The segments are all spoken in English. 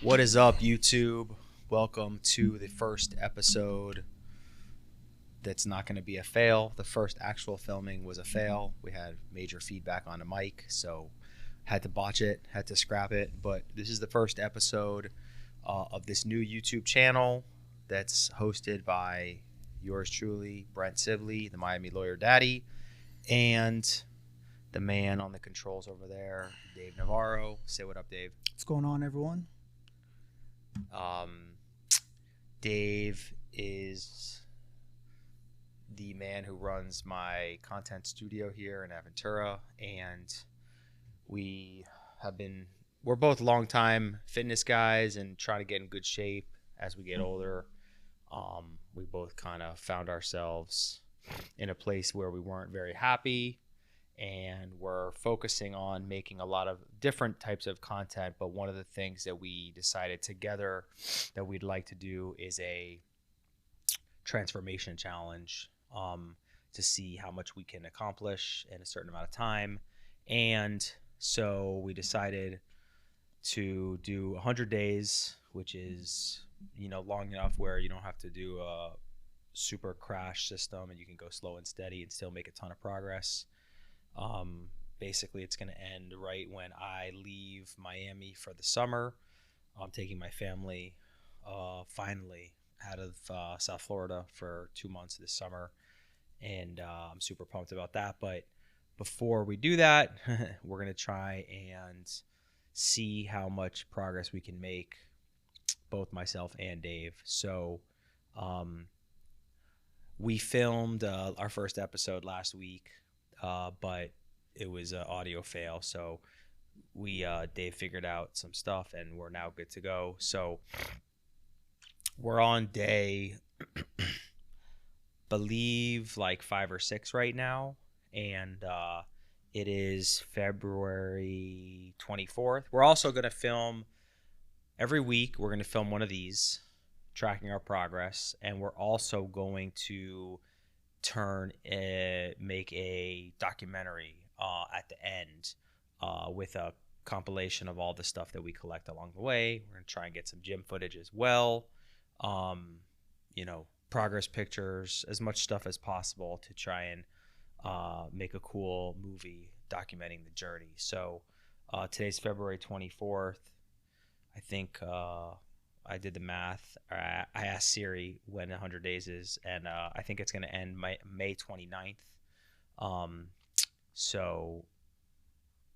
What is up, YouTube? Welcome to the first episode that's not going to be a fail. The first actual filming was a fail. We had major feedback on the mic, so had to botch it, had to scrap it. But this is the first episode of this new YouTube channel that's hosted by yours truly, Brent Sibley, the Miami Lawyer Daddy, and the man on the controls over there, Dave Navarro. Say what up, Dave. What's going on, everyone? Dave is the man who runs my content studio here in Aventura, and we're both longtime fitness guys and try to get in good shape as we get older. We both kind of found ourselves in a place where we weren't very happy, and we're focusing on making a lot of different types of content. But one of the things that we decided together that we'd like to do is a transformation challenge, to see how much we can accomplish in a certain amount of time. And so we decided to do 100 days, which is, long enough where you don't have to do a super crash system and you can go slow and steady and still make a ton of progress. Basically, it's going to end right when I leave Miami for the summer. I'm taking my family finally out of South Florida for 2 months this summer, and I'm super pumped about that. But before we do that, we're going to try and see how much progress we can make, both myself and Dave. So we filmed our first episode last week, but it was an audio fail. So Dave figured out some stuff and we're now good to go. So we're on day, believe like 5 or 6 right now. And it is February 24th. We're also going to film every week. We're going to film one of these, tracking our progress. And we're also going to make a documentary at the end with a compilation of all the stuff that we collect along the way. We're going to try and get some gym footage as well, progress pictures, as much stuff as possible to try and make a cool movie documenting the journey. So today's February 24th. I think I did the math. I asked Siri when 100 days is, and I think it's going to end May 29th. So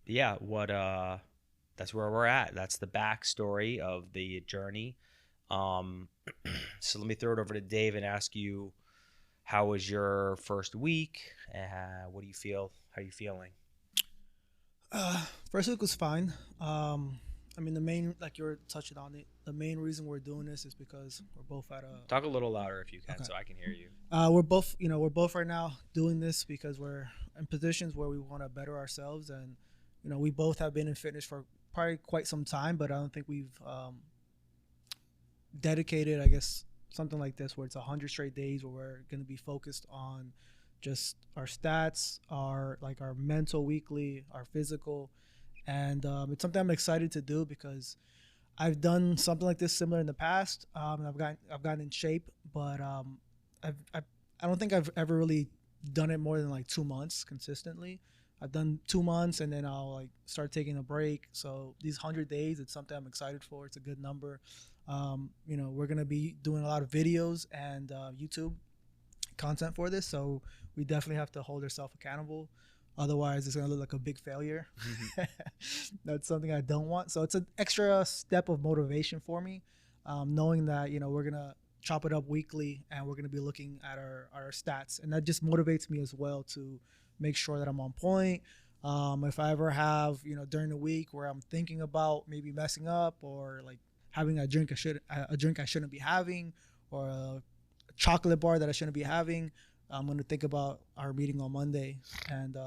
yeah, that's where we're at. That's the backstory of the journey. So let me throw it over to Dave and ask you, how was your first week? What do you feel? How are you feeling? First week was fine. The main, like you were touching on it, the main reason we're doing this is because we're both at a... Talk a little louder if you can, Okay. so I can hear you. We're both right now doing this because we're in positions where we want to better ourselves, and we both have been in fitness for probably quite some time, but I don't think we've dedicated, I guess, something like this where it's 100 straight days where we're going to be focused on just our stats, our mental weekly, our physical, and it's something I'm excited to do because I've done something like this similar in the past. And I've gotten in shape, but I don't think I've ever really done it more than like 2 months consistently. I've done 2 months and then I'll start taking a break. So these 100 days, it's something I'm excited for. It's a good number. We're gonna be doing a lot of videos and YouTube content for this, so we definitely have to hold ourselves accountable. Otherwise, it's gonna look like a big failure. That's something I don't want. So it's an extra step of motivation for me, knowing that we're gonna chop it up weekly and we're gonna be looking at our stats, and that just motivates me as well to make sure that I'm on point. If I ever have during the week where I'm thinking about maybe messing up or having a drink I shouldn't be having, or a chocolate bar that I shouldn't be having, I'm going to think about our meeting on Monday. And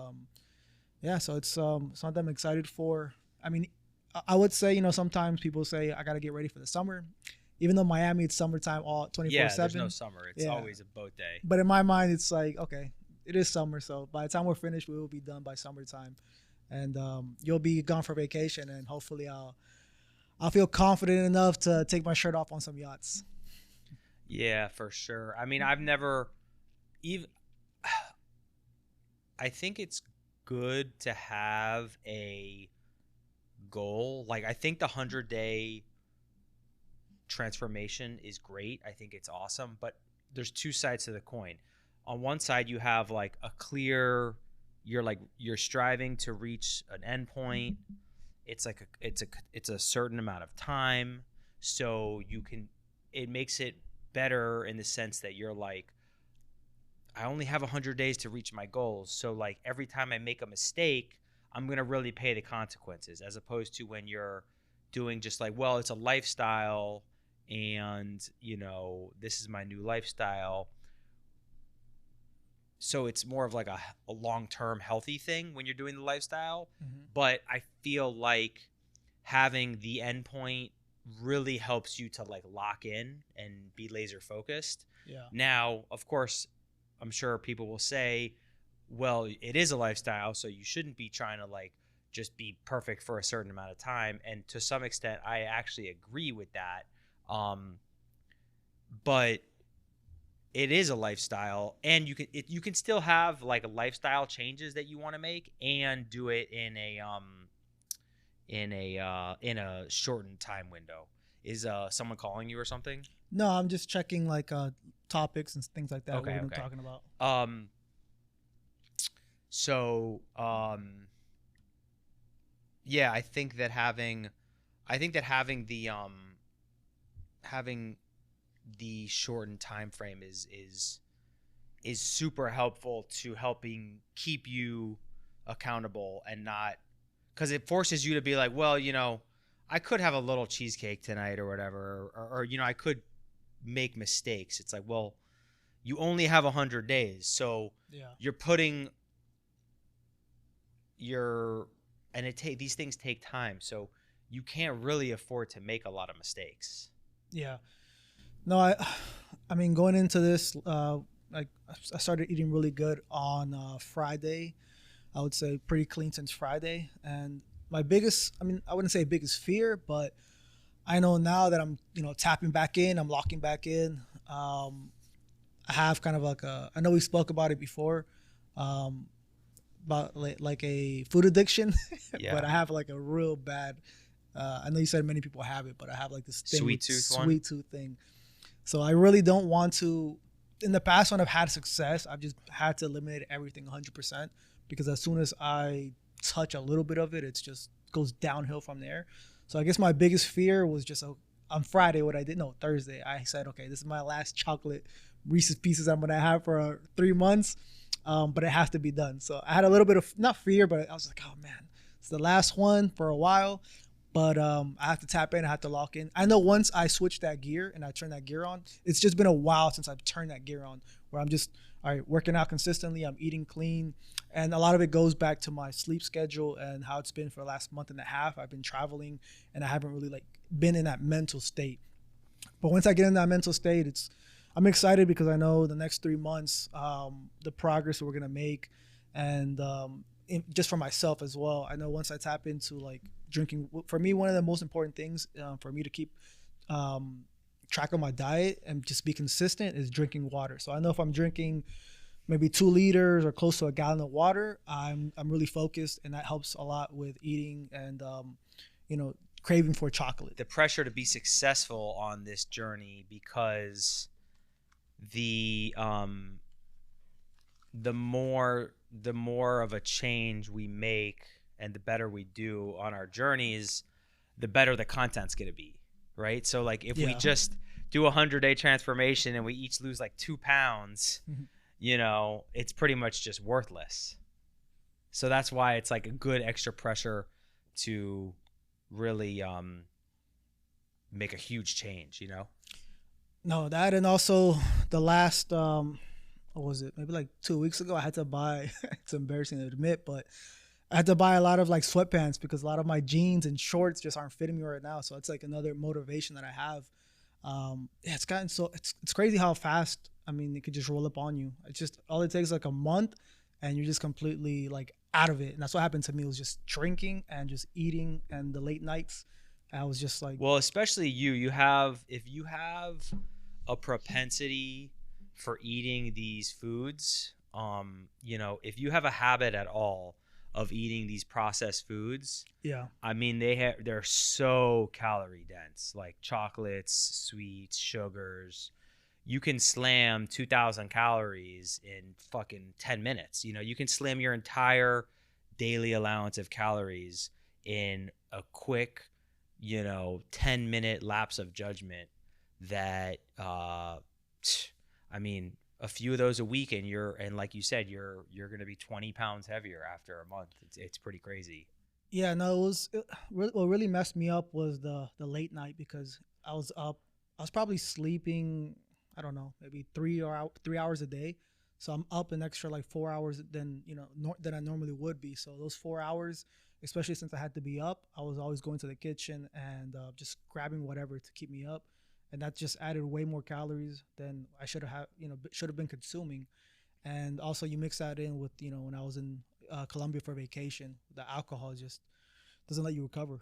so it's something I'm excited for. I would say, sometimes people say I got to get ready for the summer. Even though Miami, it's summertime all 24/7. Yeah, there's no summer. It's always a boat day. But in my mind, it's like, okay, it is summer. So by the time we're finished, we will be done by summertime. And you'll be gone for vacation, and hopefully I'll feel confident enough to take my shirt off on some yachts. Yeah, for sure. I mean, I've never even. I think it's good to have a goal. Like, I think the 100-day transformation is great. I think it's awesome, but there's two sides to the coin. On one side, you have like a clear, you're striving to reach an endpoint. It's like it's a certain amount of time, so it makes it better in the sense that you're like, I only have 100 days to reach my goals. So like every time I make a mistake, I'm going to really pay the consequences, as opposed to when you're doing just like, well, it's a lifestyle and, this is my new lifestyle. So it's more of like a long-term healthy thing when you're doing the lifestyle. Mm-hmm. But I feel like having the endpoint really helps you to like lock in and be laser focused. Yeah. Now, of course, I'm sure people will say, well, it is a lifestyle, so you shouldn't be trying to like just be perfect for a certain amount of time. And to some extent, I actually agree with that. But it is a lifestyle, and you can still have like a lifestyle changes that you want to make and do it in a shortened time window. Is someone calling you or something? No, I'm just checking like topics and things like that. Okay, what we've okay. been talking about. Yeah, I think that having the shortened time frame is super helpful to helping keep you accountable, and not, because it forces you to be like, well, I could have a little cheesecake tonight or whatever, or I could make mistakes. It's like, well, you only have 100 days, so Yeah. you're putting these things take time, so you can't really afford to make a lot of mistakes. Yeah. No, I mean, going into this, like I started eating really good on Friday. I would say pretty clean since Friday. And my biggest, I mean, I wouldn't say biggest fear, but I know now that I'm, tapping back in, I'm locking back in. I have kind of like I know we spoke about it before, about like a food addiction, Yeah. but I have like a real bad, I know you said many people have it, but I have like this thing Sweet tooth thing. So I really don't want to. In the past, when I've had success, I've just had to eliminate everything 100%, because as soon as I touch a little bit of it, it's just goes downhill from there. So I guess my biggest fear was just on Friday, Thursday, I said, okay, this is my last chocolate Reese's Pieces I'm gonna have for 3 months, but it has to be done. So I had a little bit of, not fear, but I was like, oh man, it's the last one for a while. But I have to tap in. I have to lock in. I know once I switch that gear and I turn that gear on, it's just been a while since I've turned that gear on, where I'm just, all right, working out consistently. I'm eating clean. And a lot of it goes back to my sleep schedule and how it's been for the last month and a half. I've been traveling and I haven't really like been in that mental state. But once I get in that mental state, I'm excited because I know the next 3 months, the progress we're going to make, and just for myself as well. I know once I tap into like drinking, for me, one of the most important things for me to keep track of my diet and just be consistent is drinking water. So I know if I'm drinking maybe 2 liters or close to a gallon of water, I'm really focused, and that helps a lot with eating and craving for chocolate. The pressure to be successful on this journey, because the more of a change we make and the better we do on our journeys, the better the content's going to be, right? So like if we just do a 100-day transformation and we each lose like 2 pounds, it's pretty much just worthless. So that's why it's like a good extra pressure to really make a huge change, No, that, and also the last what was it, maybe like 2 weeks ago, I had to buy it's embarrassing to admit, but I had to buy a lot of like sweatpants because a lot of my jeans and shorts just aren't fitting me right now. So it's like another motivation that I have. It's gotten so it's crazy how fast, I mean, it could just roll up on you. It's just, all it takes like a month and you're just completely like out of it. And that's what happened to me, was just drinking and just eating and the late nights. I was just like, Well, especially you have, if you have a propensity for eating these foods, if you have a habit at all of eating these processed foods, yeah, I mean, they're so calorie dense, like chocolates, sweets, sugars. You can slam 2,000 calories in fucking 10 minutes. You can slam your entire daily allowance of calories in a quick, 10-minute lapse of judgment that, I mean, a few of those a week, and like you said, you're going to be 20 pounds heavier after a month. It's pretty crazy. yeah. No, what really messed me up was the late night because I was up. I was probably sleeping. I don't know, maybe 3 hours a day. So I'm up an extra like 4 hours than than I normally would be. So those 4 hours, especially since I had to be up, I was always going to the kitchen and just grabbing whatever to keep me up, and that just added way more calories than I should have been consuming. And also you mix that in with when I was in Colombia for vacation, the alcohol just doesn't let you recover.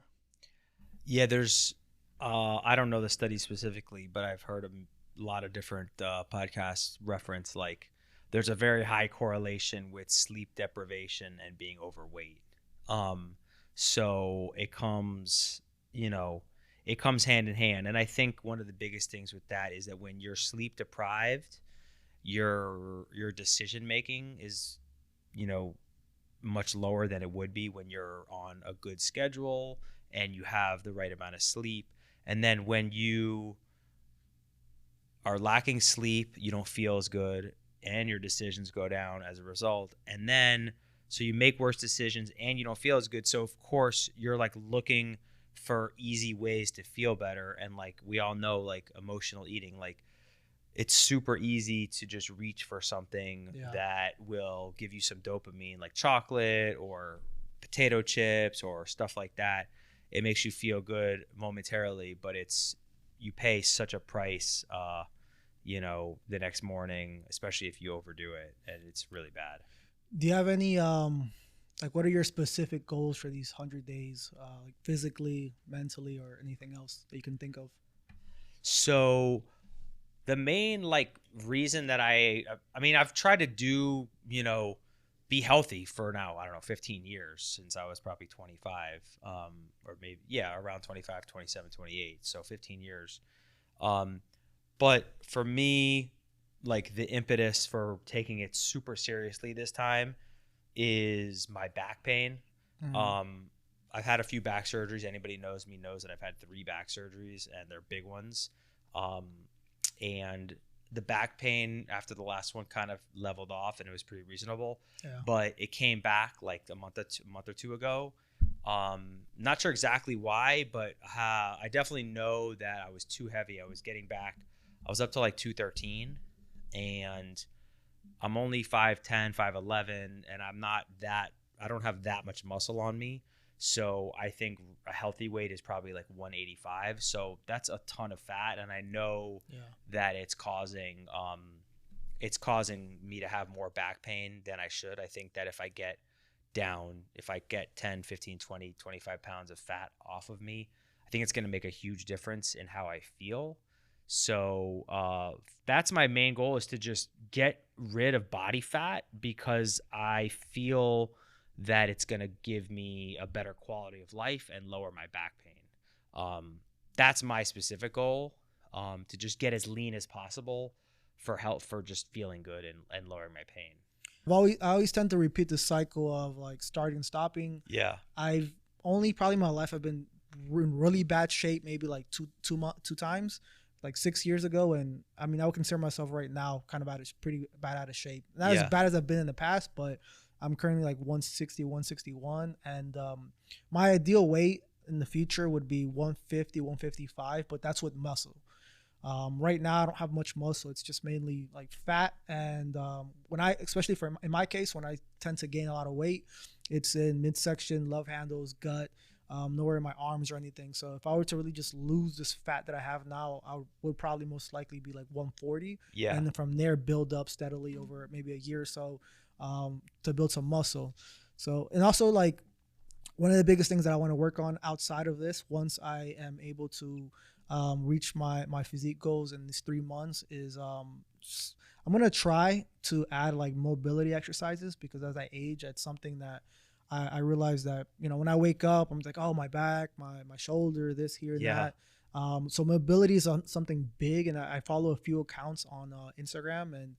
Yeah, there's, I don't know the study specifically, but I've heard a lot of different podcasts reference like there's a very high correlation with sleep deprivation and being overweight. Um, so it comes hand in hand. And I think one of the biggest things with that is that when you're sleep deprived, your decision making is, you know, much lower than it would be when you're on a good schedule and you have the right amount of sleep. And then when you are lacking sleep, you don't feel as good and your decisions go down as a result. And then so you make worse decisions and you don't feel as good. So of course you're like looking for easy ways to feel better. And like we all know, like emotional eating, like it's super easy to just reach for something that will give you some dopamine, like chocolate or potato chips or stuff like that. It makes you feel good momentarily, but you pay such a price, the next morning, especially if you overdo it, and it's really bad. Do you have any like what are your specific goals for these 100 days, like physically, mentally, or anything else that you can think of? So the main like reason that I mean, I've tried to do, be healthy for now, I don't know, 15 years since I was probably 25, or maybe, yeah, around 25, 27, 28. So 15 years. But for me, like the impetus for taking it super seriously this time is my back pain. Mm. Um, I've had a few back surgeries. Anybody knows me knows that I've had 3 back surgeries and they're big ones. Um, and the back pain after the last one kind of leveled off and it was pretty reasonable, Yeah. but it came back like a month or two ago. Not sure exactly why, but I definitely know that I was too heavy. I was up to like 213 and I'm only 5'10", 5'11", and I don't have that much muscle on me. So I think a healthy weight is probably like 185. So that's a ton of fat. And I know that it's causing me to have more back pain than I should. I think that if I get 10, 15, 20, 25 pounds of fat off of me, I think it's going to make a huge difference in how I feel. So that's my main goal, is to just get rid of body fat because I feel that it's going to give me a better quality of life and lower my back pain. That's my specific goal, to just get as lean as possible for health, for just feeling good and lowering my pain. I always tend to repeat the cycle of like starting and stopping. Yeah. I've only probably in my life I've been in really bad shape maybe like two times, like 6 years ago, and I mean I would consider myself right now kind of pretty bad out of shape. Not as bad as I've been in the past, but I'm currently like 160, 161, and my ideal weight in the future would be 150, 155, but that's with muscle. Right now I don't have much muscle. It's just mainly like fat, and especially in my case, when I tend to gain a lot of weight, it's in midsection, love handles, gut, nowhere in my arms or anything. So if I were to really just lose this fat that I have now, I would probably most likely be like 140. Yeah. And then from there build up steadily over maybe a year or so, to build some muscle. So, and also like one of the biggest things that I want to work on outside of this, once I am able to reach my physique goals in these 3 months, is I'm gonna try to add like mobility exercises, because as I age, it's something that I realize that, you know, when I wake up, I'm like, oh, my back, my shoulder, this, here, and Yeah. that. So mobility is something big, and I follow a few accounts on Instagram, and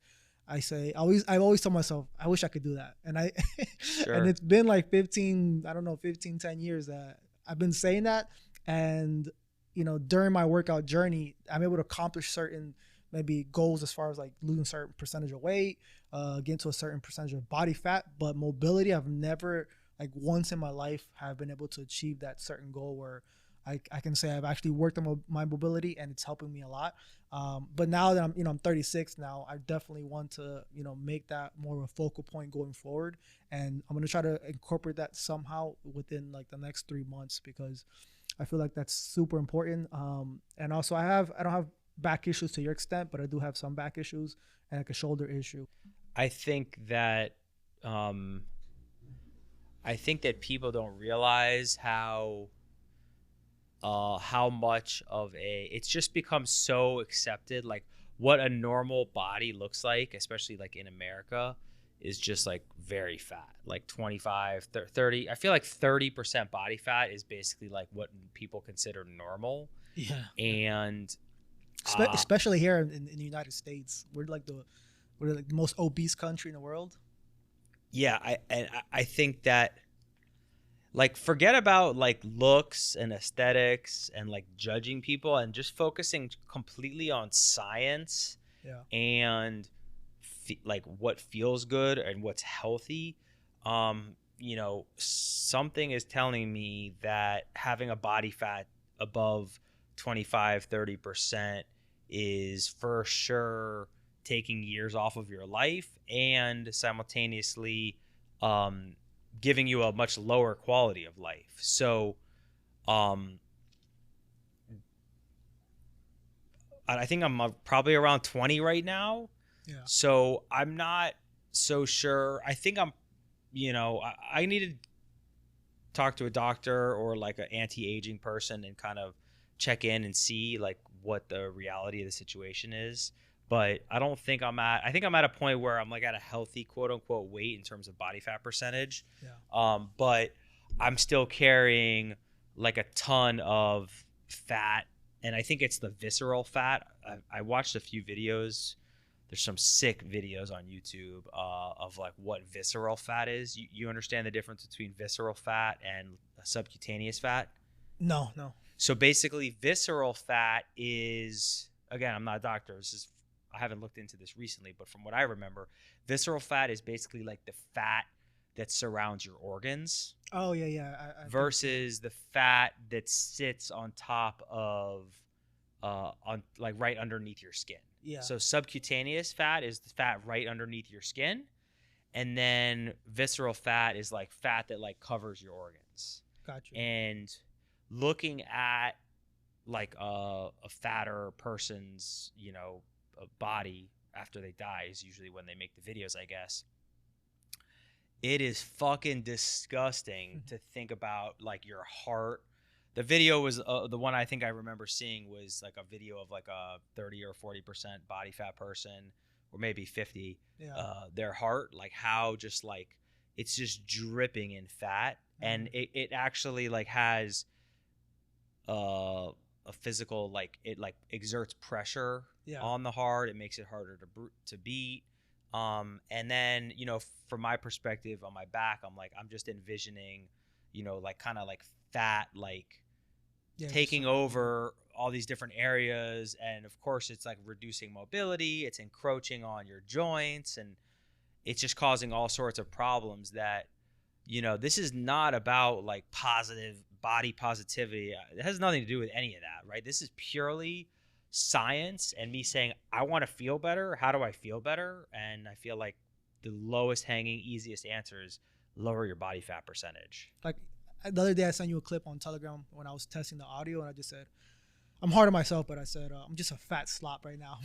I always tell myself I wish I could do that, and and Sure. it's been like 15, I don't know, 10 years that I've been saying that. And you know, during my workout journey, I'm able to accomplish certain maybe goals as far as like losing certain percentage of weight, getting to a certain percentage of body fat. But mobility, I've never, like, once in my life have been able to achieve that certain goal where I can say I've actually worked on my mobility, and it's helping me a lot. But now that I'm 36 now, I definitely want to, make that more of a focal point going forward. And I'm going to try to incorporate that somehow within like the next 3 months, because I feel like that's super important. And also I don't have back issues to your extent, but I do have some back issues and like a shoulder issue. I think that um, people don't realize how much of it's just become so accepted, like what a normal body looks like, especially like in America, is just like very fat, like 25 30. I feel like 30% body fat is basically like what people consider normal. Yeah. And Especially here in the United States, we're like the most obese country in the world. yeah, I think that, like, forget about like looks and aesthetics and like judging people, and just focusing completely on science Yeah. and like what feels good and what's healthy. Something is telling me that having a body fat above 25-30% is for sure taking years off of your life, and simultaneously um, giving you a much lower quality of life. So um, I think I'm probably around 20 right now. Yeah. So I'm not so sure. I think I need to talk to a doctor or like an anti-aging person and kind of check in and see like what the reality of the situation is. But I think I'm at a point where I'm like at a healthy quote unquote weight in terms of body fat percentage. Yeah. But I'm still carrying like a ton of fat, and I think it's the visceral fat. I watched a few videos. There's some sick videos on YouTube of like what visceral fat is. You understand the difference between visceral fat and subcutaneous fat? No, no. So basically, visceral fat is, again, I'm not a doctor. I haven't looked into this recently, but from what I remember, visceral fat is basically like the fat that surrounds your organs. Oh yeah, yeah. Versus the fat that sits on top of, on like right underneath your skin. Yeah. So subcutaneous fat is the fat right underneath your skin, and then visceral fat is like fat that like covers your organs. Gotcha. And looking at like a fatter person's a body after they die is usually when they make the videos, I guess. It is fucking disgusting to think about like your heart. The video was the one I think I remember seeing was like a video of like a 30 or 40% body fat person, or maybe 50. Yeah. Their heart, like how just like it's just dripping in fat, and it actually like has a physical, like it like exerts pressure on the heart. It makes it harder to beat. And then, from my perspective on my back, I'm just envisioning, like kind of like fat, like taking over all these different areas. And of course it's like reducing mobility. It's encroaching on your joints, and it's just causing all sorts of problems that, this is not about like positive body positivity. It has nothing to do with any of that, right? This is purely science and me saying, I want to feel better. How do I feel better? And I feel like the lowest hanging, easiest answer is lower your body fat percentage. Like the other day, I sent you a clip on Telegram when I was testing the audio, and I just said, I'm hard on myself, but I said I'm just a fat slop right now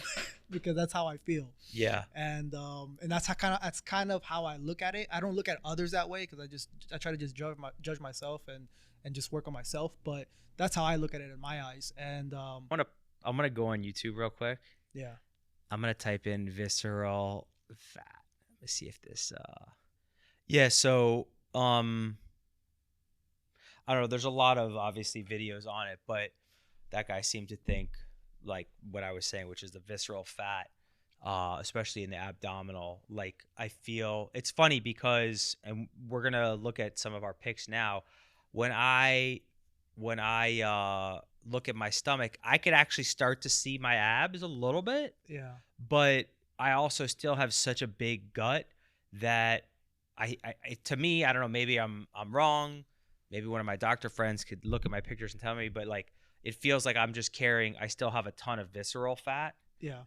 because that's how I feel. Yeah. And that's kind of how I look at it. I don't look at others that way because I try to just judge myself and just work on myself. But that's how I look at it in my eyes. And I'm gonna go on YouTube real quick. yeah, I'm gonna type in visceral fat. Let me see if this. Yeah. So I don't know. There's a lot of obviously videos on it, but that guy seemed to think like what I was saying, which is the visceral fat, especially in the abdominal. Like I feel it's funny because, and we're gonna look at some of our picks now. When I look at my stomach, I could actually start to see my abs a little bit, yeah, but I also still have such a big gut that I to me, I don't know, maybe I'm wrong. Maybe one of my doctor friends could look at my pictures and tell me, but like it feels like I'm just carrying, I still have a ton of visceral fat. yeah,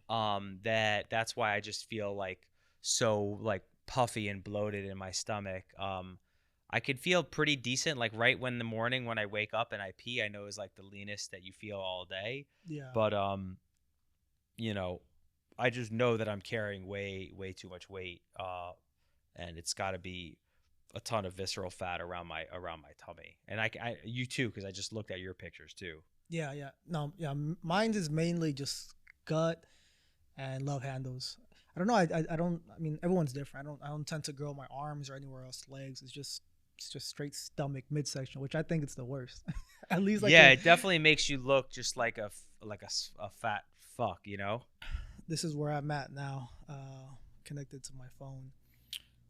That's why I just feel like so like puffy and bloated in my stomach. I could feel pretty decent, like right when the morning when I wake up and I pee, I know is like the leanest that you feel all day. yeah. But you know, I just know that I'm carrying way too much weight. And it's got to be a ton of visceral fat around my tummy. And you too, because I just looked at your pictures too. Yeah, yeah. No, yeah. Mine is mainly just gut and love handles. I don't know. I don't. I mean, everyone's different. I don't tend to grow my arms or anywhere else. Legs. It's just straight stomach midsection, which I think it's the worst. At least like yeah, it definitely makes you look just like a fat fuck. You know. This is where I'm at now, connected to my phone.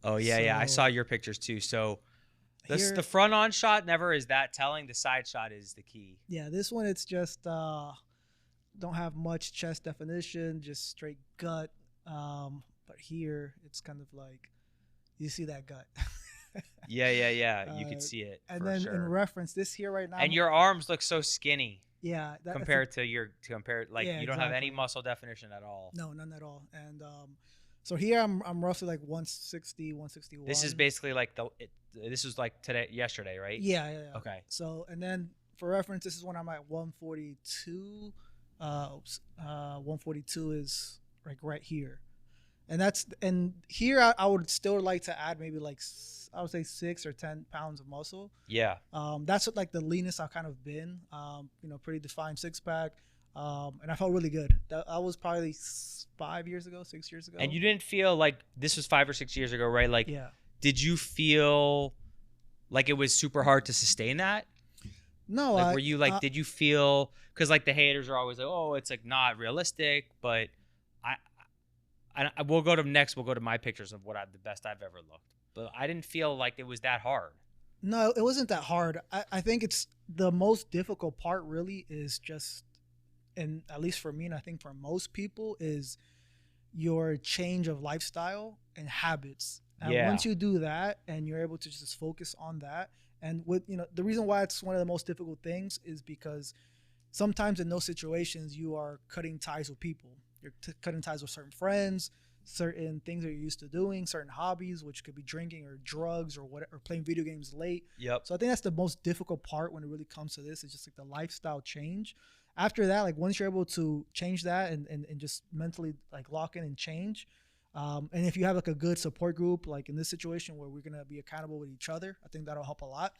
Oh yeah, yeah. I saw your pictures too. So. The front on shot never is that telling. The side shot is the key. Yeah, this one it's just don't have much chest definition, just straight gut. But here it's kind of like you see that gut. Yeah. You could see it. And then in reference, this here right now. And your arms look so skinny. Yeah. Compared to you don't have any muscle definition at all. No, none at all. And so here I'm roughly like 160, 161. This is basically like this was like yesterday, right? Yeah. Okay. So and then for reference, this is when I'm at 142. 142 is like right here, and here I would still like to add maybe like I would say 6 or 10 pounds of muscle. Yeah. That's what, like the leanest I've kind of been. Pretty defined six pack. And I felt really good. That was probably 5 years ago, 6 years ago. And you didn't feel like this was 5 or 6 years ago, right? Like, yeah. Did you feel like it was super hard to sustain that? No. Like, were you like, did you feel, because like the haters are always like, oh, it's like not realistic, but we'll go to next. We'll go to my pictures of the best I've ever looked. But I didn't feel like it was that hard. No, it wasn't that hard. I think it's the most difficult part really is just, and at least for me, and I think for most people, is your change of lifestyle and habits. And once you do that and you're able to just focus on that, and with the reason why it's one of the most difficult things is because sometimes in those situations you are cutting ties with people. You're cutting ties with certain friends, certain things that you're used to doing, certain hobbies, which could be drinking or drugs or whatever, or playing video games late. Yep. So I think that's the most difficult part when it really comes to this. It's just like the lifestyle change. After that, like once you're able to change that and just mentally like lock in and change, and if you have like a good support group, like in this situation where we're gonna be accountable with each other, I think that'll help a lot.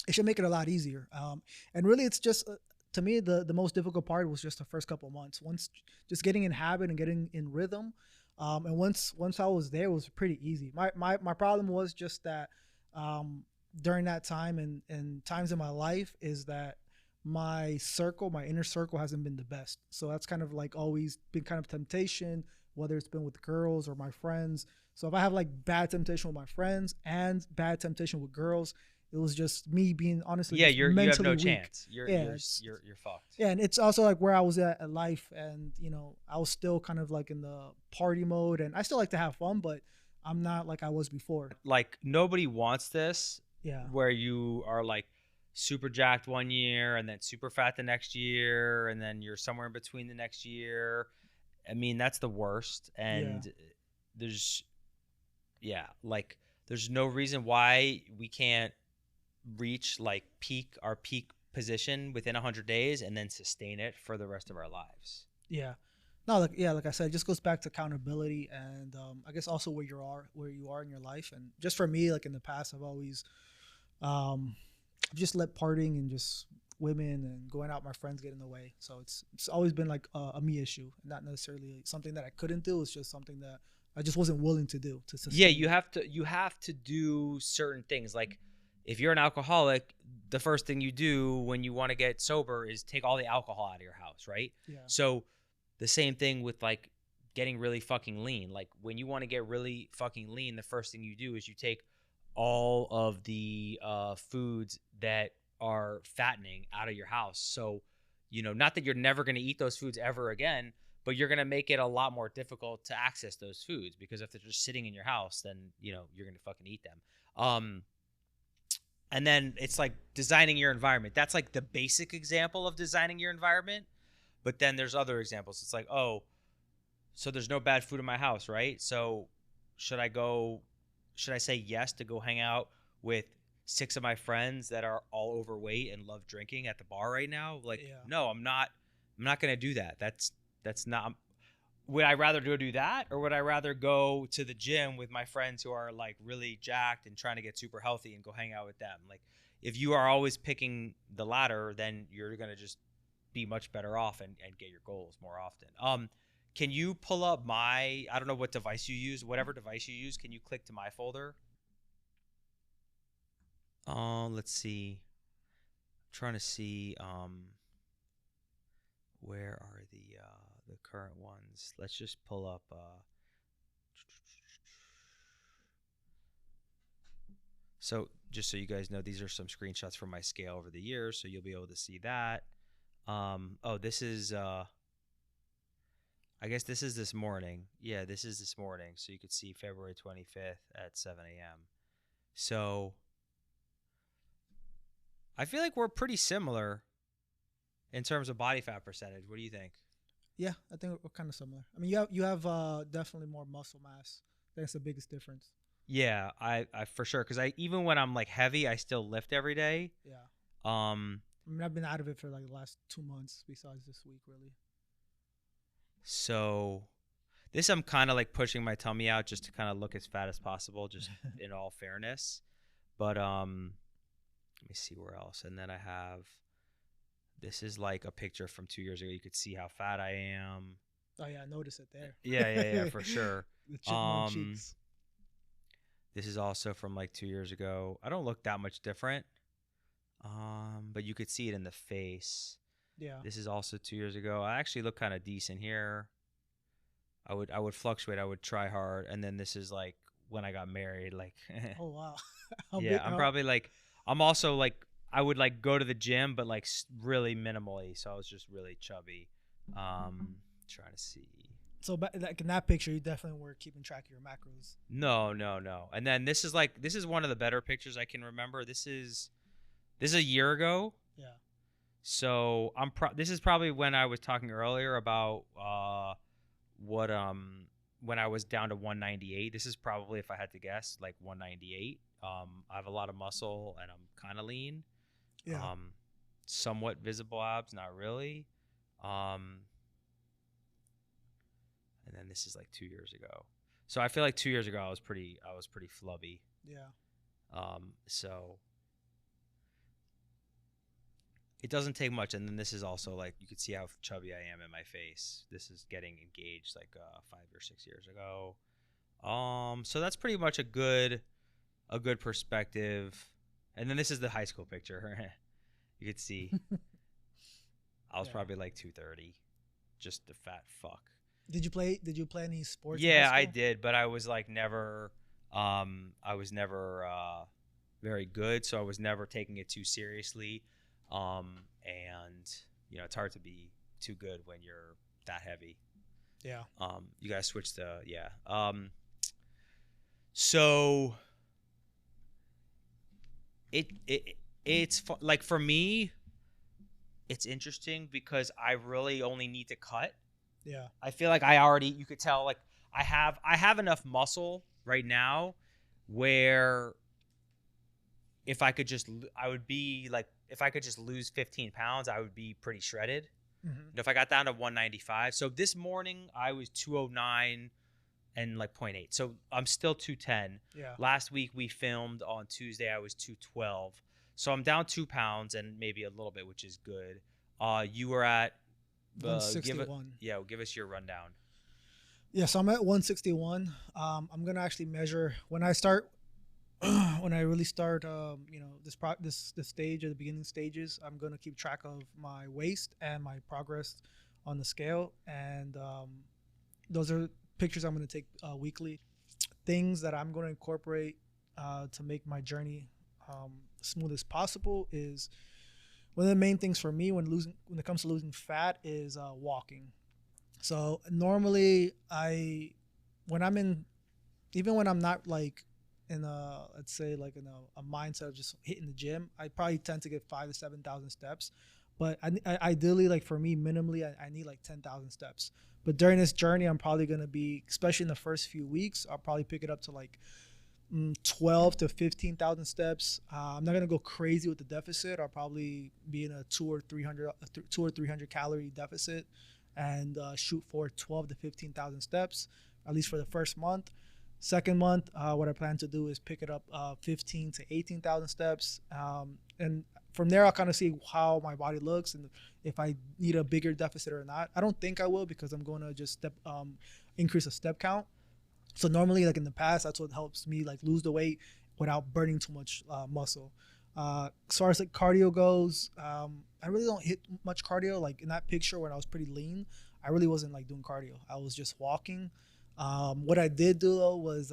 It should make it a lot easier. And really, it's just to me the most difficult part was just the first couple of months. Once just getting in habit and getting in rhythm, and once I was there, it was pretty easy. My problem was just that during that time and times in my life is that my inner circle hasn't been the best. So that's kind of like always been kind of temptation, whether it's been with girls or my friends. So if I have like bad temptation with my friends and bad temptation with girls, it was just me being honestly you have no weak. Chance. You're fucked. Yeah, and it's also like where I was at life, and I was still kind of like in the party mode, and I still like to have fun, but I'm not like I was before. Like nobody wants this. Yeah. Where you are like super jacked one year and then super fat the next year, and then you're somewhere in between the next year. I mean, that's the worst. And there's no reason why we can't reach like our peak position within 100 days and then sustain it for the rest of our lives. Yeah. No, like I said, it just goes back to accountability, and I guess also where you are in your life. And just for me, like in the past, I've always just let partying and just women and going out with my friends get in the way. So it's always been like a me issue, not necessarily something that I couldn't do. It's just something that I just wasn't willing to do to sustain. Yeah, you have to do certain things. Like if you're an alcoholic, the first thing you do when you want to get sober is take all the alcohol out of your house, right? Yeah. So the same thing with like getting really fucking lean. Like when you want to get really fucking lean, the first thing you do is you take all of the foods that are fattening out of your house. So, not that you're never going to eat those foods ever again, but you're going to make it a lot more difficult to access those foods, because if they're just sitting in your house, then, you're going to fucking eat them. And then it's like designing your environment. That's like the basic example of designing your environment. But then there's other examples. It's like, oh, so there's no bad food in my house, right? So should I say yes to go hang out with 6 of my friends that are all overweight and love drinking at the bar right now? Like, no, I'm not going to do that. That's not. Would I rather go do that, or would I rather go to the gym with my friends who are like really jacked and trying to get super healthy and go hang out with them? Like, if you are always picking the latter, then you're going to just be much better off and get your goals more often. Can you pull up I don't know what device you use, whatever device you use, can you click to my folder? Let's see. I'm trying to see where are the current ones. Let's just pull up so just so you guys know, these are some screenshots from my scale over the years, so you'll be able to see that. This is I guess this is this morning. Yeah, this is this morning. So you could see February 25th at 7 a.m. So I feel like we're pretty similar in terms of body fat percentage. What do you think? Yeah, I think we're kind of similar. I mean, you have definitely more muscle mass. That's the biggest difference. Yeah, I for sure. Because even when I'm like heavy, I still lift every day. Yeah. I mean, I've been out of it for like the last 2 months, besides this week, really. So this, I'm kind of like pushing my tummy out just to kind of look as fat as possible, just in all fairness. But let me see where else. And then I have, this is like a picture from 2 years ago. You could see how fat I am. Oh yeah, I noticed it there. Yeah, for sure. The chipmunk cheeks. This is also from like 2 years ago. I don't look that much different. But you could see it in the face. Yeah. This is also 2 years ago. I actually look kind of decent here. I would fluctuate. I would try hard. And then this is like when I got married. Like, oh wow. I'm probably like, I'm also like, I would like go to the gym, but like really minimally. So I was just really chubby. Trying to see. So like in that picture, you definitely were keeping track of your macros. No. And then this is one of the better pictures I can remember. This is a year ago. Yeah. So this is probably when I was talking earlier about when I was down to 198. This is probably, if I had to guess, like 198. I have a lot of muscle and I'm kind of lean. Yeah. Somewhat visible abs, not really. And then this is like 2 years ago. So I feel like 2 years ago I was pretty flubby. Yeah. So it doesn't take much. And then this is also like, you could see how chubby I am in my face. This is getting engaged like 5 or 6 years ago. So that's pretty much a good perspective. And then this is the high school picture. You could see I was probably like 230, just a fat fuck. Did you play any sports? Yeah, I did, but I was like never very good, so I was never taking it too seriously. And it's hard to be too good when you're that heavy. Yeah. You guys switch to so it's like, for me, it's interesting because I really only need to cut. Yeah. I feel like you could tell, like I have enough muscle right now where if I could I would be like if I could just lose 15 pounds, I would be pretty shredded. Mm-hmm. If I got down to 195, so this morning I was 209 and like 0.8, so I'm still 210. Yeah. Last week we filmed on Tuesday, I was 212, so I'm down 2 pounds and maybe a little bit, which is good. You were at 161. Give us your rundown. Yeah, so I'm at 161. I'm gonna actually measure when I start. When I really start, this stage or the beginning stages, I'm gonna keep track of my waist and my progress on the scale, and those are pictures I'm gonna take weekly. Things that I'm gonna incorporate to make my journey smooth as possible is one of the main things for me when it comes to losing fat is walking. So normally when I'm not like in a, let's say like in a mindset of just hitting the gym, I probably tend to get 5,000 to 7,000 steps. But I ideally, like for me, minimally, I need like 10,000 steps. But during this journey, I'm probably going to be, especially in the first few weeks, I'll probably pick it up to like 12 to 15,000 steps. I'm not going to go crazy with the deficit. I'll probably be in a 200 or 300 calorie deficit and shoot for 12 to 15,000 steps, at least for the first month. Second month, what I plan to do is pick it up 15 to 18,000 steps. And from there, I'll kind of see how my body looks and if I need a bigger deficit or not. I don't think I will because I'm going to just increase the step count. So normally, like in the past, that's what helps me like lose the weight without burning too much muscle. As far as like cardio goes, I really don't hit much cardio. Like in that picture when I was pretty lean, I really wasn't like doing cardio. I was just walking. What I did do though was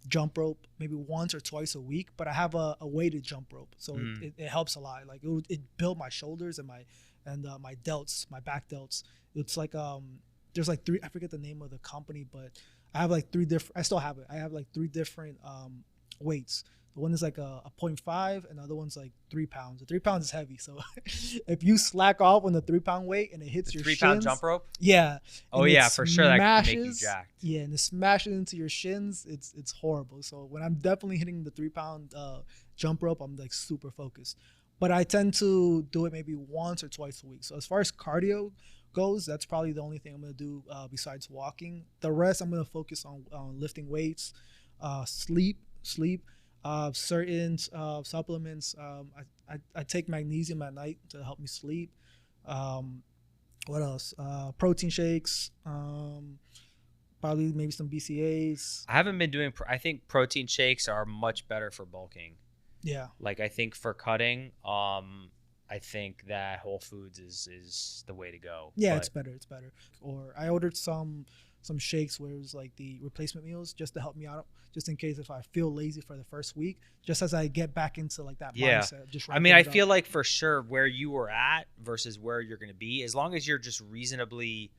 jump rope maybe once or twice a week, but I have a weighted jump rope, so it helps a lot. Like it built my shoulders and my delts, my back delts. It's like there's like three, I forget the name of the company, but I have like three different. I still have it. I have like three different weights. The one is like a 0.5 and the other one's like 3 pounds. The 3 pounds is heavy. So if you slack off on the 3 pound weight and it hits your 3 shins, pound jump rope? Yeah. Oh yeah, for sure. That can make you jacked. Yeah, and it smashes into your shins. It's horrible. So when I'm definitely hitting the 3 pound jump rope, I'm like super focused. But I tend to do it maybe once or twice a week. So as far as cardio goes, that's probably the only thing I'm going to do besides walking. The rest, I'm going to focus on lifting weights, sleep, certain supplements. I take magnesium at night to help me sleep. What else? Protein shakes, probably maybe some BCAAs. I haven't been doing, I think protein shakes are much better for bulking. Yeah. Like I think for cutting, I think that Whole Foods is the way to go. Yeah, it's better. Or I ordered some shakes where it was like the replacement meals just to help me out, just in case if I feel lazy for the first week, just as I get back into like that mindset. I mean, I feel like for sure where you were at versus where you're going to be, as long as you're just reasonably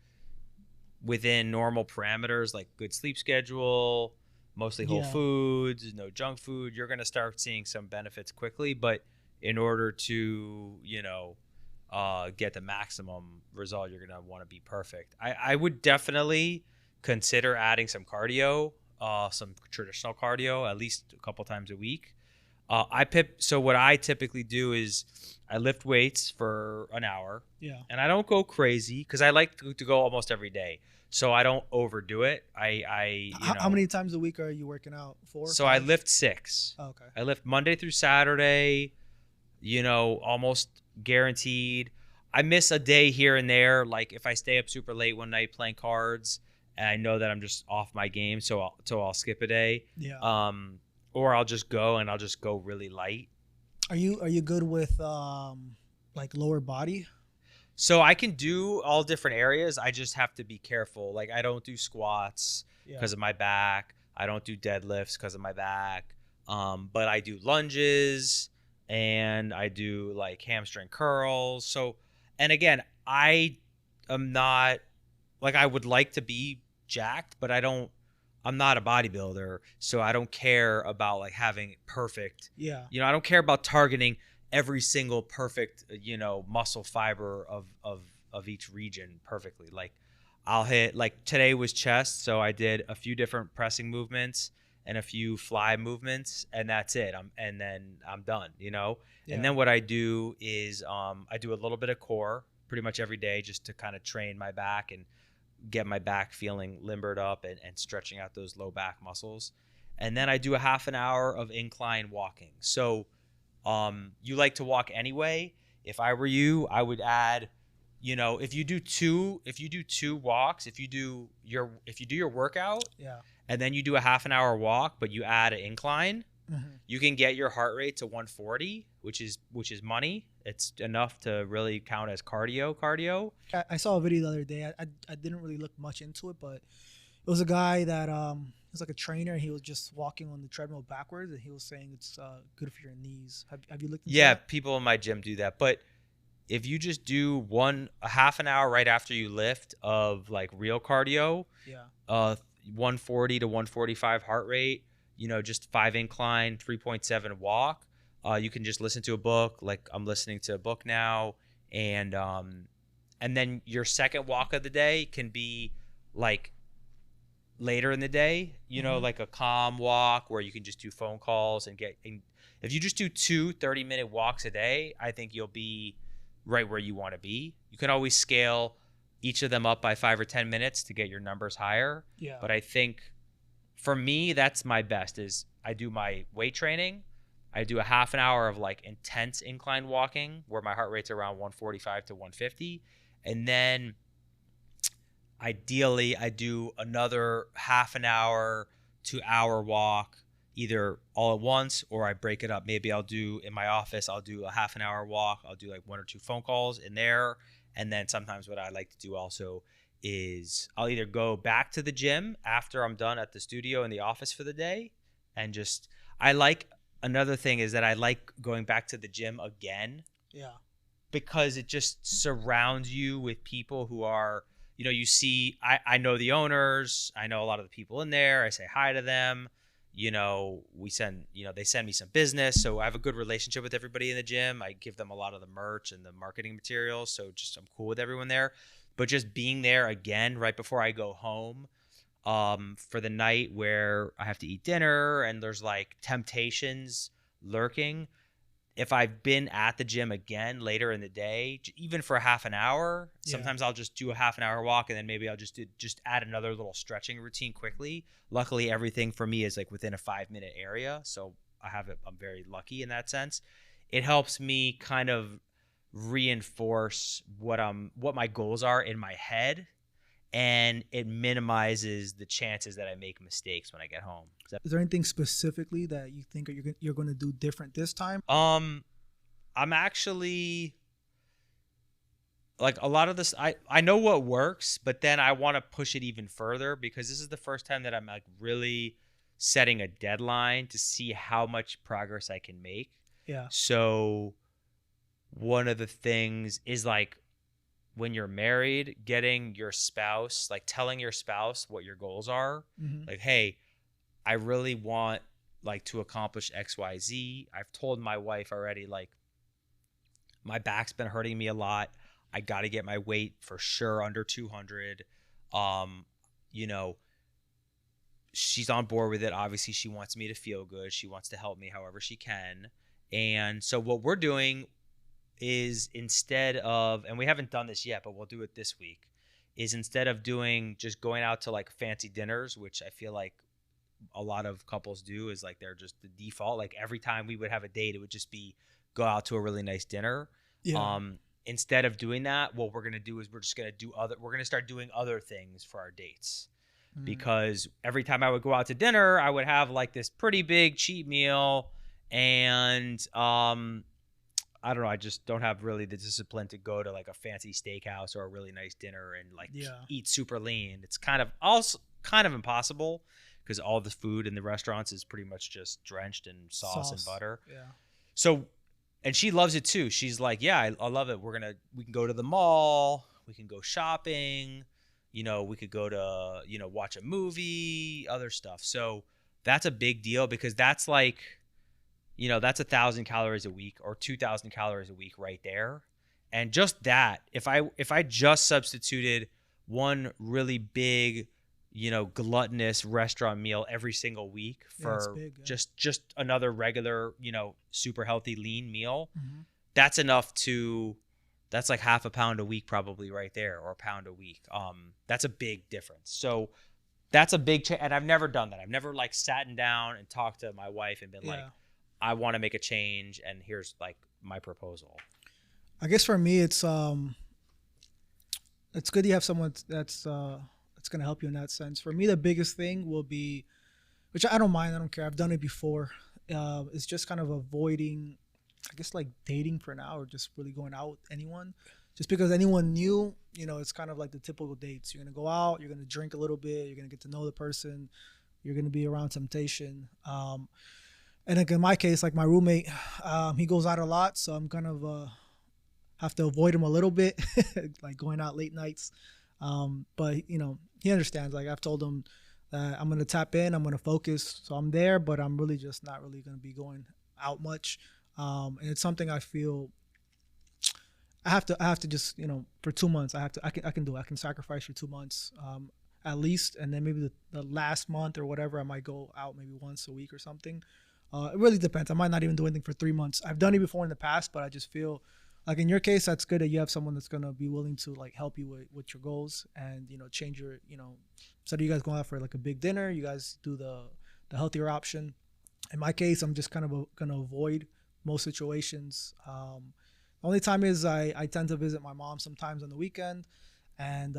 within normal parameters, like good sleep schedule, mostly whole foods, no junk food, you're going to start seeing some benefits quickly. But in order to, get the maximum result, you're going to want to be perfect. I would definitely consider adding some cardio, some traditional cardio, at least a couple times a week. So what I typically do is I lift weights for an hour. Yeah. And I don't go crazy because I like to go almost every day. So I don't overdo it. How many times a week are you working out? 4? So 5? I lift 6. Oh, okay. I lift Monday through Saturday, almost guaranteed. I miss a day here and there. Like if I stay up super late one night playing cards and I know that I'm just off my game, so I'll skip a day. Yeah. Or I'll just go really light. Are you good with like lower body? So I can do all different areas. I just have to be careful. Like I don't do squats because of my back. I don't do deadlifts because of my back. But I do lunges and I do like hamstring curls. So, and again, I am not like, I would like to be jacked, but I'm not a bodybuilder. So I don't care about like having perfect, I don't care about targeting every single perfect, muscle fiber of each region perfectly. Like I'll hit, like today was chest. So I did a few different pressing movements and a few fly movements, and that's it. And then I'm done, you know? Yeah. And then what I do is I do a little bit of core pretty much every day just to kind of train my back and get my back feeling limbered up and stretching out those low back muscles. And then I do a half an hour of incline walking. So you like to walk anyway. If I were you, I would add, you know, if you do two walks, if you do your workout, Yeah. and then you do a half an hour walk, but you add an incline, you can get your heart rate to 140, which is money. It's enough to really count as cardio. I saw a video the other day. I didn't really look much into it, but it was a guy that he was like a trainer. He was just walking on the treadmill backwards, and he was saying it's good for your knees. Have you looked into Yeah, that? people in my gym do that, but if you just do a half an hour right after you lift of like real cardio, Yeah. 140 to 145 heart rate, you know, just 5 incline, 3.7 walk. You can just listen to a book, like I'm listening to a book now, and then your second walk of the day can be like later in the day, you know, like a calm walk where you can just do phone calls and if you just do 2 30-minute walks a day, I think you'll be right where you want to be. You can always scale each of them up by 5 or 10 minutes to get your numbers higher. Yeah. But I think for me, that's my best is I do my weight training. I do a half an hour of like intense incline walking where my heart rate's around 145 to 150. And then ideally I do another half an hour to hour walk either all at once, or I break it up. Maybe I'll do in my office, I'll do a half an hour walk. I'll do like 1 or 2 phone calls in there. And then sometimes what I like to do also is I'll either go back to the gym after I'm done at the studio in the office for the day. And just, another thing is that I like going back to the gym again. Yeah. Because it just surrounds you with people who are, you know, you see, I know the owners, I know a lot of the people in there. I say hi to them. You know, they send me some business. So I have a good relationship with everybody in the gym. I give them a lot of the merch and the marketing materials. So just, I'm cool with everyone there. But just being there again right before I go home for the night where I have to eat dinner and there's like temptations lurking. If I've been at the gym again later in the day, even for half an hour, sometimes I'll just do a half an hour walk and then maybe I'll just add another little stretching routine quickly. Luckily, everything for me is like within a 5-minute area. So I'm very lucky in that sense. It helps me kind of reinforce what my goals are in my head, and it minimizes the chances that I make mistakes when I get home. Is there anything specifically that you think you're going to do different this time? I'm actually like a lot of this. I know what works, but then I want to push it even further because this is the first time that I'm like really setting a deadline to see how much progress I can make. Yeah. So one of the things is like when you're married, getting your spouse, like telling your spouse what your goals are. Like, hey, I really want like to accomplish XYZ. I've told my wife already, like, my back's been hurting me a lot. I got to get my weight for sure under 200. You know, she's on board with it. Obviously, she wants me to feel good. She wants to help me however she can. And so what we're doing is instead of, and we haven't done this yet, but we'll do it this week, is instead of just going out to like fancy dinners, which I feel like a lot of couples do, is like they're just the default. Like every time we would have a date, it would just be go out to a really nice dinner. Yeah. Instead of doing that, what we're going to do is we're going to start doing other things for our dates. Because every time I would go out to dinner, I would have like this pretty big cheap meal, and I don't know, I just don't have really the discipline to go to like a fancy steakhouse or a really nice dinner and like eat super lean. It's kind of impossible because all the food in the restaurants is pretty much just drenched in sauce and butter. Yeah. So, and she loves it too. She's like, yeah, I love it. We can go to the mall, we can go shopping, you know, we could go to, you know, watch a movie, other stuff. So that's a big deal because that's like, you know, that's 1,000 calories a week or 2,000 calories a week right there. And just that, if I just substituted one really big gluttonous restaurant meal every single week for big, yeah. just another regular, super healthy lean meal, Mm-hmm. that's like half a pound a week probably right there, or a pound a week. That's a big difference. So that's a big change. And I've never done that. I've never like sat down and talked to my wife and been like, I want to make a change, and here's like my proposal. I guess for me, it's good you have someone that's going to help you in that sense. For me, the biggest thing will be, which I don't mind, I don't care, I've done it before, is just kind of avoiding, I guess, like dating for now, or just really going out with anyone. Just because anyone new, it's kind of like the typical dates. You're going to go out, you're going to drink a little bit, you're going to get to know the person, you're going to be around temptation. And like in my case, like my roommate, he goes out a lot, so I'm kind of have to avoid him a little bit, like going out late nights. But he understands. Like I've told him that I'm gonna tap in, I'm gonna focus, so I'm there, but I'm really just not really gonna be going out much. And it's something I feel I have to just for 2 months I can do it. I can sacrifice for 2 months at least, and then maybe the last month or whatever I might go out maybe once a week or something. It really depends. I might not even do anything for 3 months. I've done it before in the past, but I just feel like in your case, that's good that you have someone that's going to be willing to like help you with your goals and, change your, instead of you guys going out for like a big dinner, you guys do the healthier option. In my case, I'm just kind of going to avoid most situations. The only time is I tend to visit my mom sometimes on the weekend, and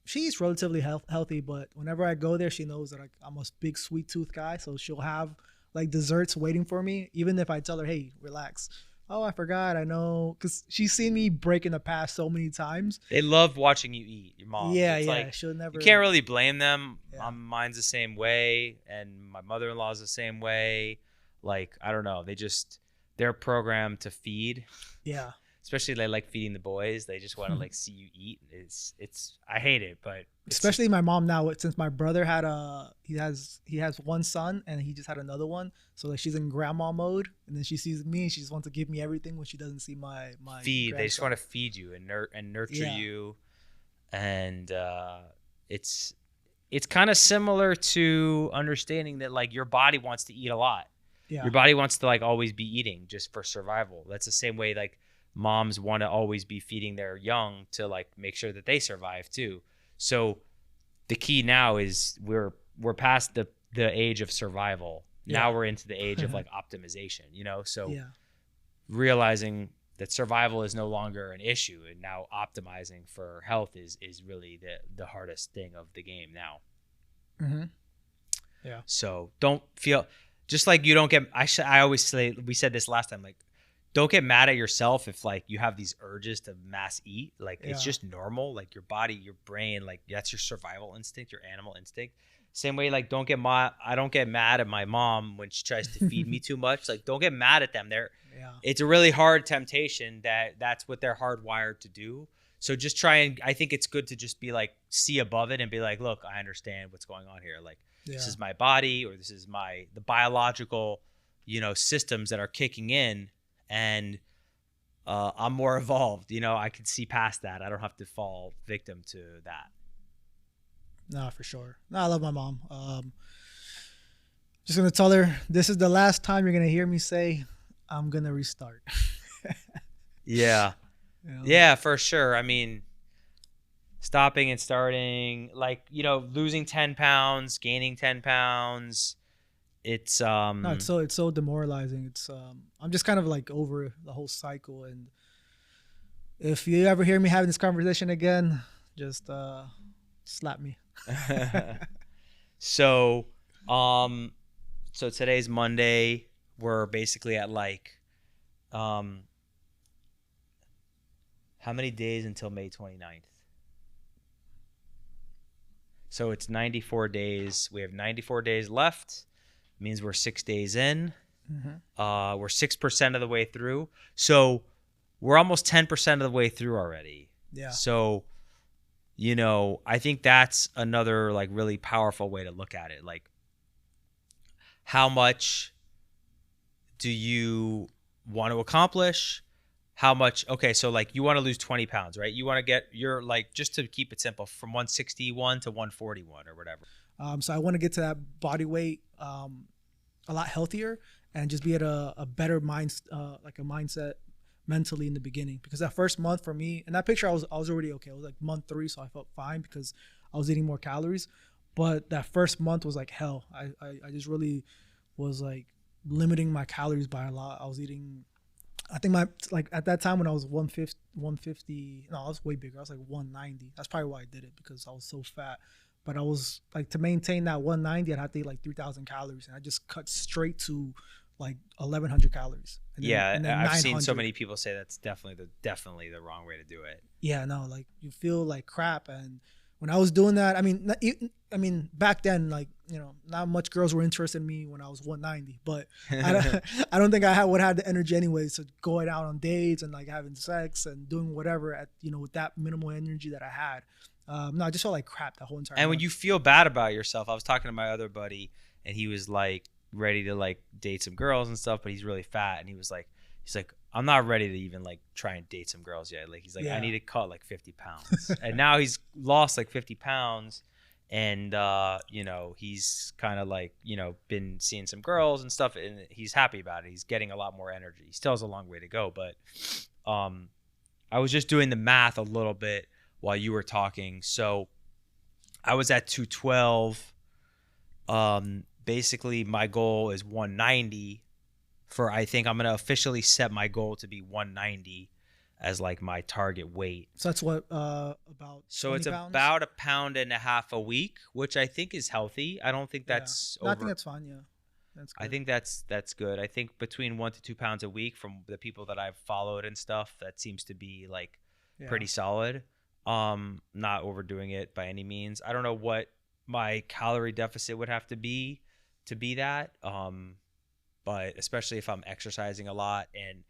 she's relatively healthy, but whenever I go there, she knows that I'm a big sweet tooth guy. So she'll have like desserts waiting for me, even if I tell her, hey, relax. Oh, I forgot. I know, because she's seen me break in the past so many times. They love watching you eat, your mom. Yeah, it's like, she'll never. You can't really blame them. Yeah. Mine's the same way, and my mother-in-law's the same way. Like, I don't know. They're programmed to feed. Yeah. Especially they like feeding the boys. They just want to like see you eat. I hate it, but especially my mom now, since my brother he has one son and he just had another one, so like she's in grandma mode, and then she sees me and she just wants to give me everything when she doesn't see my feed. grandson. They just want to feed you and nurture you, and it's kind of similar to understanding that like your body wants to eat a lot. Yeah. Your body wants to like always be eating just for survival. That's the same way like moms want to always be feeding their young to like make sure that they survive too. So the key now is we're past the age of survival. Yeah. Now we're into the age of like optimization, So realizing that survival is no longer an issue, and now optimizing for health is really the hardest thing of the game now. Mm-hmm. Yeah. So don't feel just like you don't get. I always say, we said this last time, like, don't get mad at yourself if like you have these urges to mass eat. Like it's just normal. Like your body, your brain, like that's your survival instinct, your animal instinct. Same way, like I don't get mad at my mom when she tries to feed me too much. Like don't get mad at them. It's a really hard temptation that's what they're hardwired to do. So just try, and I think it's good to just be like, see above it and be like, look, I understand what's going on here. Like this is my body, or this is the biological, systems that are kicking in. And I'm more evolved, I can see past that. I don't have to fall victim to that. No, for sure. No, I love my mom. Just gonna tell her this is the last time you're gonna hear me say I'm gonna restart. Yeah. Yeah, for sure. I mean, stopping and starting, like, losing 10 pounds, gaining 10 pounds. It's no, it's so demoralizing. It's I'm just kind of like over the whole cycle, and if you ever hear me having this conversation again, just slap me. So today's Monday. We're basically at like how many days until May 29th? So it's 94 days. We have 94 days left. Means we're 6 days in. Mm-hmm. We're 6% of the way through. So we're almost 10% of the way through already. Yeah. So, I think that's another like really powerful way to look at it. Like, how much do you want to accomplish? how much? Okay, so like you want to lose 20 pounds, right? You want to get your, like, just to keep it simple, from 161 to 141 or whatever. So I want to get to that body weight a lot healthier and just be at a better mind, like a mindset mentally in the beginning. Because that first month for me, and that picture, I was already okay. It was like month 3, so I felt fine because I was eating more calories. But that first month was like hell. I just really was like limiting my calories by a lot. I was eating, I think like at that time when I was 150, no, I was way bigger. I was like 190. That's probably why I did it, because I was so fat. But I was like, to maintain that 190, I'd have to eat like 3,000 calories. And I just cut straight to like 1,100 calories. And then I've seen 900. so many people say that's definitely the wrong way to do it. Yeah, no, like you feel like crap. And when I was doing that, I mean, back then, like, you know, not much girls were interested in me when I was 190, but I don't think I would have the energy anyways to going out on dates and like having sex and doing whatever at, you know, with that minimal energy that I had. No, I just felt like crap the whole entire And month. when you feel bad about yourself, I was talking to my other buddy, and he was like ready to like date some girls and stuff, but he's really fat, and he's like, I'm not ready to even like try and date some girls yet. Like, he's like, I need to cut like 50 pounds. And now he's lost like 50 pounds. And, you know, he's kind of like, you know, been seeing some girls and stuff, and he's happy about it. He's getting a lot more energy. He still has a long way to go, but I was just doing the math a little bit while you were talking. So I was at 212. Basically my goal is 190 for, I think I'm going to officially set my goal to be 190 as like my target weight. So that's what, about So it's pounds? about 1.5 pounds a week, which I think is healthy. I don't think that's I think that's fine. Yeah. That's good. I think that's good. I think between 1 to 2 pounds a week from the people that I've followed and stuff, that seems to be like pretty solid. Not overdoing it by any means. I don't know what my calorie deficit would have to be that. But especially if I'm exercising a lot and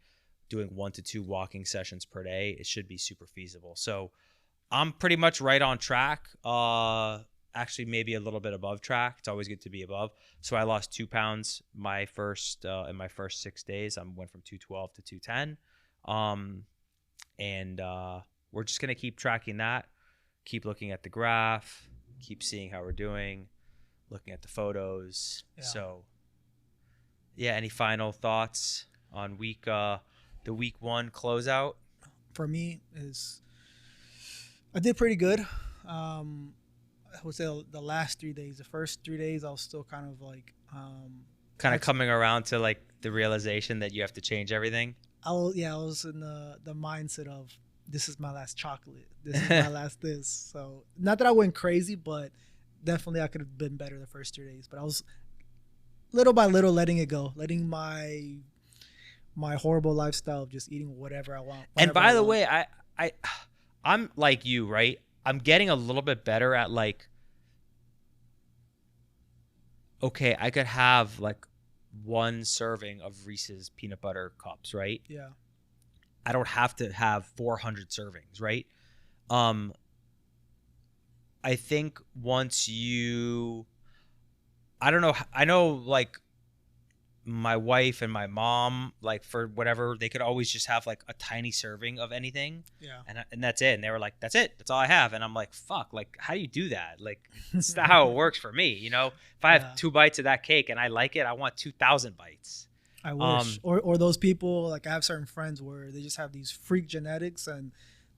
doing 1 to 2 walking sessions per day, it should be super feasible. So I'm pretty much right on track. Actually, maybe a little bit above track. It's always good to be above. So I lost 2 pounds in my first 6 days. I went from 212 to 210. And we're just gonna keep tracking that, keep looking at the graph, keep seeing how we're doing, looking at the photos. Yeah. So yeah, any final thoughts on the week 1 closeout? For me is, I did pretty good. I would say the last 3 days, the first 3 days, I was still kind of like, coming around to like the realization that you have to change everything. I was in the mindset of, this is my last chocolate. This is my last this. So not that I went crazy, but definitely I could have been better the first 3 days. But I was little by little letting it go, letting my horrible lifestyle of just eating whatever I want. And by the way, I'm like you, right? I'm getting a little bit better at like, okay, I could have like 1 serving of Reese's peanut butter cups, right? Yeah. I don't have to have 400 servings, right? I think once I don't know, I know like my wife and my mom, like for whatever, they could always just have like a tiny serving of anything. Yeah. And that's it. And they were like, that's it. That's all I have. And I'm like, fuck, like, how do you do that? Like, it's not how it works for me. You know, if I have 2 bites of that cake and I like it, I want 2,000 bites. I wish. Or those people, like I have certain friends where they just have these freak genetics and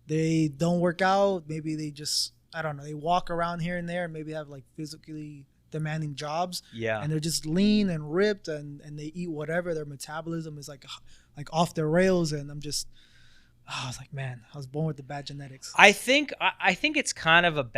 they don't work out. Maybe they just, I don't know, they walk around here and there and maybe have like physically demanding jobs. Yeah. And they're just lean and ripped and they eat whatever. Their metabolism is like off the rails. And I was like, man, I was born with the bad genetics. I think it's kind of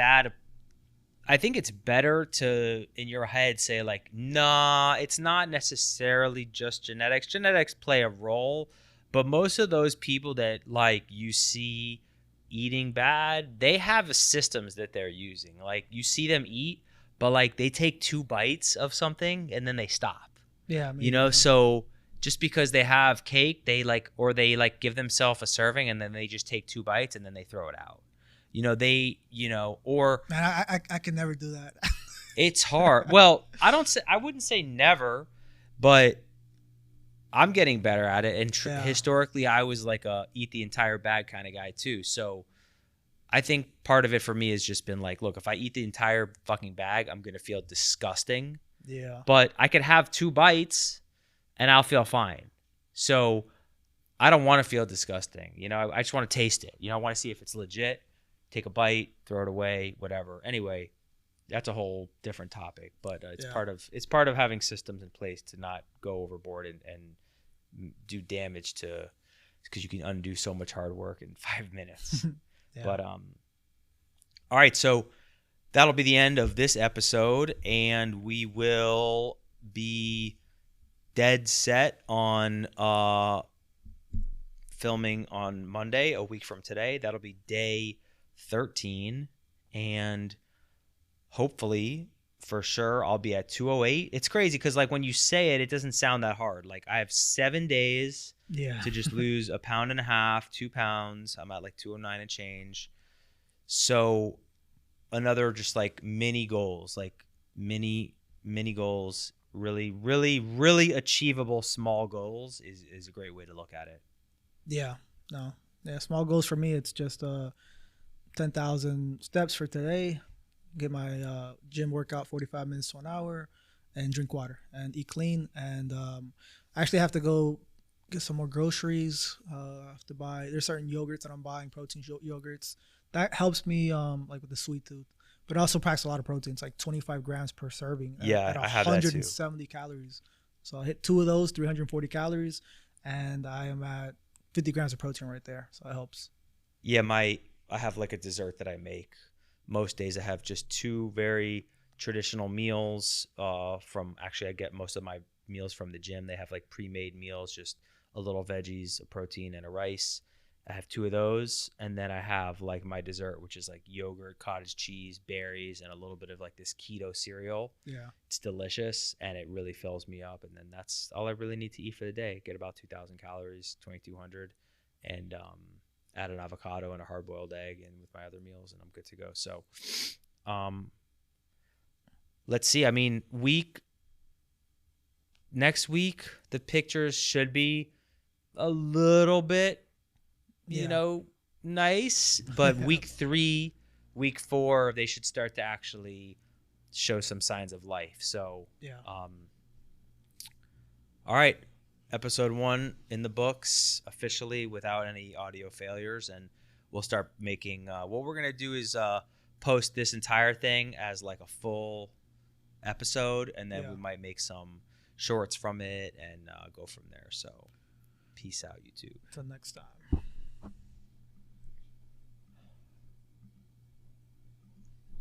I think it's better to, in your head, say like, nah, it's not necessarily just genetics. Genetics play a role, but most of those people that like you see eating bad, they have systems that they're using. Like you see them eat, but like they take 2 bites of something and then they stop. Yeah. You know, so just because they have cake, they give themselves a serving and then they just take 2 bites and then they throw it out. You know, or man, I can never do that. It's hard. Well, I wouldn't say never, but I'm getting better at it. And Yeah. historically, I was like a eat the entire bag kind of guy too. So I think part of it for me has just been like, look, if I eat the entire fucking bag, I'm going to feel disgusting. Yeah. But I could have 2 bites and I'll feel fine. So I don't want to feel disgusting. You know, I just want to taste it. You know, I want to see if it's legit. Take a bite, throw it away, whatever. Anyway, that's a whole different topic. But it's part of having systems in place to not go overboard and do damage to, because you can undo so much hard work in 5 minutes. Yeah. But all right, so that'll be the end of this episode, and we will be dead set on filming on Monday, a week from today. That'll be day 13, and hopefully, for sure, I'll be at 208. It's crazy because like when you say it, it doesn't sound that hard. Like I have 7 days to just lose 1.5 pounds, 2 pounds. I'm at like 209 and change. So another just like mini goals, like mini goals, really, really, really achievable small goals is a great way to look at it. Yeah. No. Yeah. Small goals for me, it's just 10,000 steps for today. Get my gym workout 45 minutes to an hour, and drink water and eat clean. And I actually have to go get some more groceries. I have to buy. There's certain yogurts that I'm buying, protein yogurts. That helps me like with the sweet tooth. But also packs a lot of protein. It's like 25 grams per serving. At I have that too. 170 calories. So I hit 2 of those, 340 calories, and I am at 50 grams of protein right there. So it helps. Yeah, I have like a dessert that I make. Most days I have just 2 very traditional meals from, actually I get most of my meals from the gym. They have like pre-made meals, just a little veggies, a protein, and a rice. I have 2 of those, and then I have like my dessert, which is like yogurt, cottage cheese, berries, and a little bit of like this keto cereal. Yeah. It's delicious, and it really fills me up, and then that's all I really need to eat for the day. Get about 2,000 calories, 2,200, and add an avocado and a hard-boiled egg and with my other meals, and I'm good to go. So let's see. I mean, next week, the pictures should be a little bit, you know, nice. But week 3, week 4, they should start to actually show some signs of life. So, all right. Episode 1 in the books officially without any audio failures, and we'll start making what we're gonna do is post this entire thing as like a full episode, and then we might make some shorts from it and go from there. So peace out, YouTube. Until next time.